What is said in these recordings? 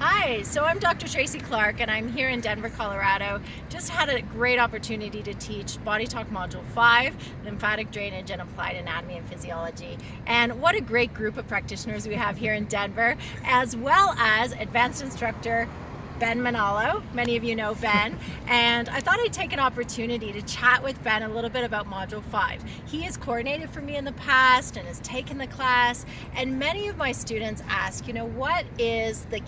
Hi, so I'm Dr. Tracey Clark and I'm here in Denver, Colorado. Just had a great opportunity to teach BodyTalk Module 5, Lymphatic Drainage and Applied Anatomy and Physiology. And what a great group of practitioners we have here in Denver, as well as advanced instructor Ben Manalo. Many of you know Ben, and I thought I'd take an opportunity to chat with Ben a little bit about Module 5. He has coordinated for me in the past and has taken the class, and many of my students ask, what is the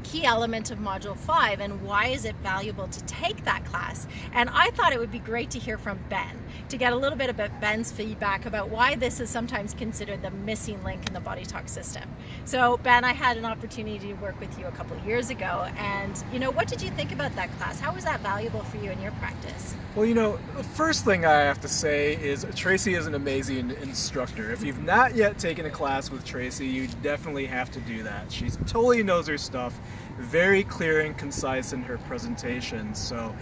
key element of Module 5 and why is it valuable to take that class? And I thought it would be great to hear from Ben, to get a little bit about Ben's feedback about why this is sometimes considered the missing link in the BodyTalk system. So Ben, I had an opportunity to work with you a couple of years ago, and what did you think about that class? How was that valuable for you in your practice? Well, the first thing I have to say is Tracey is an amazing instructor. If you've not yet taken a class with Tracey, you definitely have to do that. She totally knows her stuff, very clear and concise in her presentation, so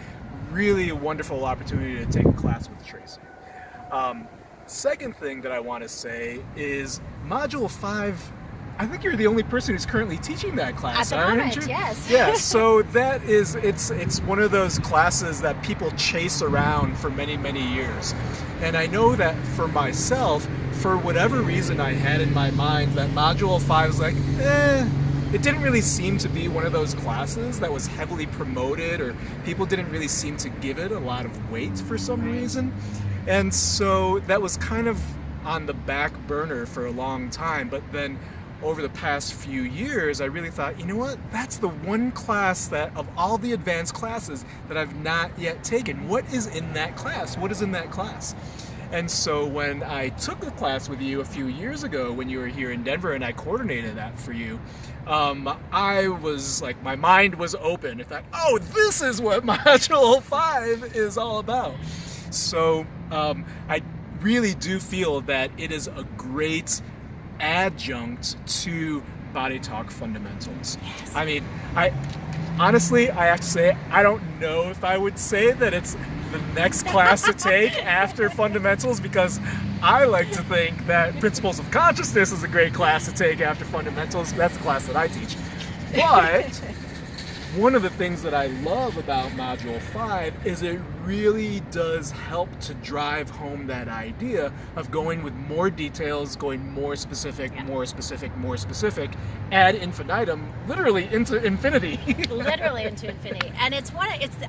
really a wonderful opportunity to take a class with Tracey. Second thing that I want to say is Module 5, I think you're the only person who's currently teaching that class, at the aren't moment, you? yes. Yeah, so that is, it's one of those classes that people chase around for many, many years. And I know that for myself, for whatever reason I had in my mind that Module 5 was like, it didn't really seem to be one of those classes that was heavily promoted, or people didn't really seem to give it a lot of weight for some reason. And so that was kind of on the back burner for a long time. But then over the past few years, I really thought, that's the one class that of all the advanced classes that I've not yet taken. What is in that class? What is in that class? And so when I took the class with you a few years ago when you were here in Denver and I coordinated that for you, I was like, my mind was open. I thought, oh, this is what Module 5 is all about. So I really do feel that it is a great adjunct to BodyTalk fundamentals. Yes. I mean, honestly, I have to say, I don't know if I would say that it's the next class to take after fundamentals, because I like to think that Principles of Consciousness is a great class to take after fundamentals. That's the class that I teach. But one of the things that I love about Module 5 is it really does help to drive home that idea of going with more details, going more specific, more specific, more specific, ad infinitum, literally into infinity. Literally into infinity. And it's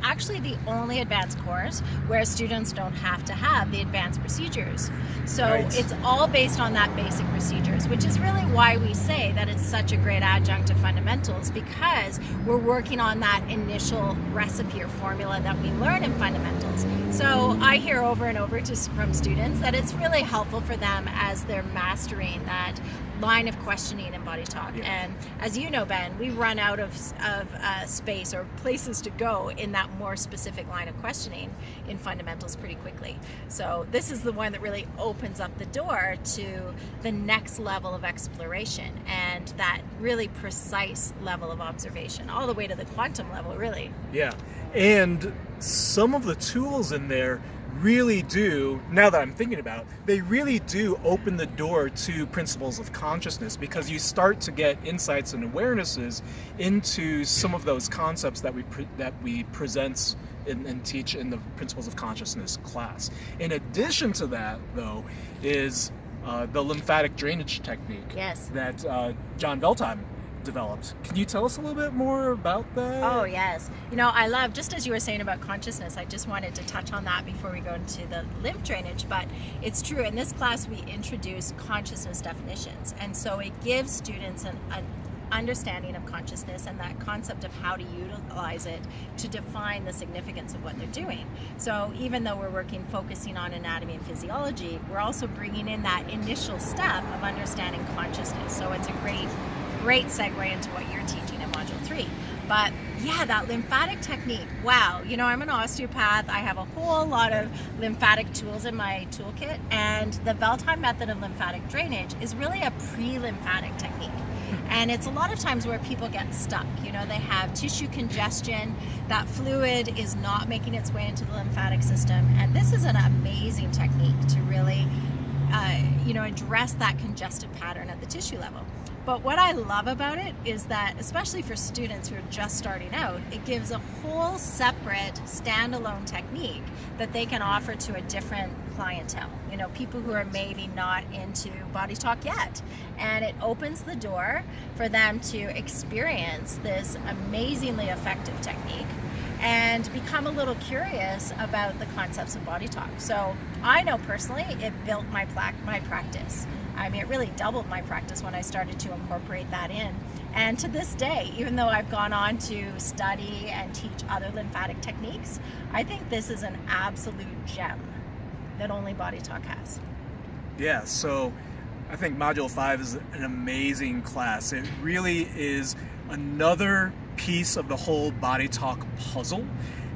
actually the only advanced course where students don't have to have the advanced procedures. So Right. It's all based on that basic procedures, which is really why we say that it's such a great adjunct to fundamentals, because we're working on that initial recipe or formula that we learn in fundamentals. So I hear over and over from students that it's really helpful for them as they're mastering that line of questioning in BodyTalk. Yeah. And as you know, Ben, we run out of space or places to go in that more specific line of questioning in fundamentals pretty quickly. So this is the one that really opens up the door to the next level of exploration and that really precise level of observation, all the way to the quantum level, really. Yeah, and some of the tools in there really do, now that I'm thinking about it, they really do open the door to principles of consciousness, because you start to get insights and awarenesses into some of those concepts that we present and teach in the Principles of Consciousness class. In addition to that, though, is the lymphatic drainage technique. Yes. That John Veltheim developed. Can you tell us a little bit more about that? Oh, yes. I love, just as you were saying about consciousness, I just wanted to touch on that before we go into the lymph drainage, but it's true. In this class, we introduce consciousness definitions, and so it gives students an understanding of consciousness and that concept of how to utilize it to define the significance of what they're doing. So even though we're focusing on anatomy and physiology, we're also bringing in that initial step of understanding consciousness. So it's a great segue into what you're teaching in Module 3. But yeah, that lymphatic technique, wow. I'm an osteopath. I have a whole lot of lymphatic tools in my toolkit, and the Veltheim method of lymphatic drainage is really a pre-lymphatic technique. And it's a lot of times where people get stuck. They have tissue congestion, that fluid is not making its way into the lymphatic system, and this is an amazing technique to really address that congestive pattern at the tissue level. But what I love about it is that, especially for students who are just starting out, it gives a whole separate standalone technique that they can offer to a different clientele. You know, people who are maybe not into BodyTalk yet. And it opens the door for them to experience this amazingly effective technique and become a little curious about the concepts of BodyTalk. So I know personally it built my practice. I mean, it really doubled my practice when I started to incorporate that in. And to this day, even though I've gone on to study and teach other lymphatic techniques, I think this is an absolute gem that only BodyTalk has. Yeah, so I think Module 5 is an amazing class. It really is another piece of the whole BodyTalk puzzle,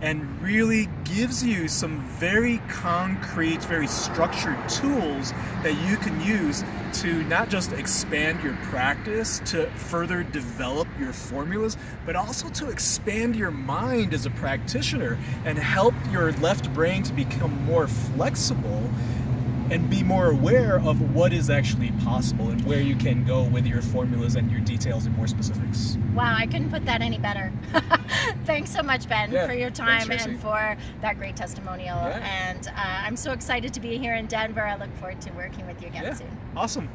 and really gives you some very concrete, very structured tools that you can use to not just expand your practice, to further develop your formulas, but also to expand your mind as a practitioner and help your left brain to become more flexible and be more aware of what is actually possible and where you can go with your formulas and your details and more specifics. Wow, I couldn't put that any better. Thanks so much, Ben, for your time and for that great testimonial. Yeah. And I'm so excited to be here in Denver. I look forward to working with you again soon. Awesome.